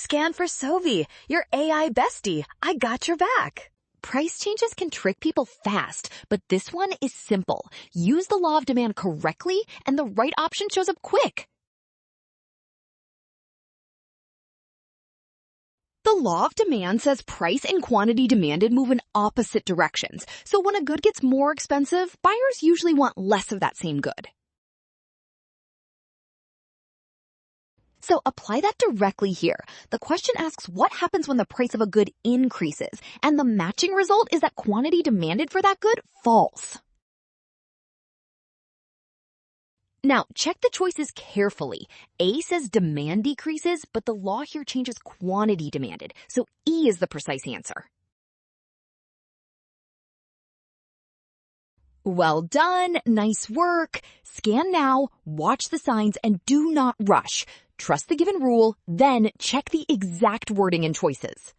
scan for Sovi, your AI bestie. I got your back. Price changes can trick people fast, but this one is simple. Use the law of demand correctly, and the right option shows up quick. The law of demand says price and quantity demanded move in opposite directions. So when a good gets more expensive, buyers usually want less of that same good. So apply that directly here. The question asks what happens when the price of a good increases, and the matching result is that quantity demanded for that good falls. Now, check the choices carefully. A says demand decreases, but the law here changes quantity demanded, so E is the precise answer. Well done, nice work. Scan now, watch the signs, and do not rush. Trust the given rule, then check the exact wording and choices.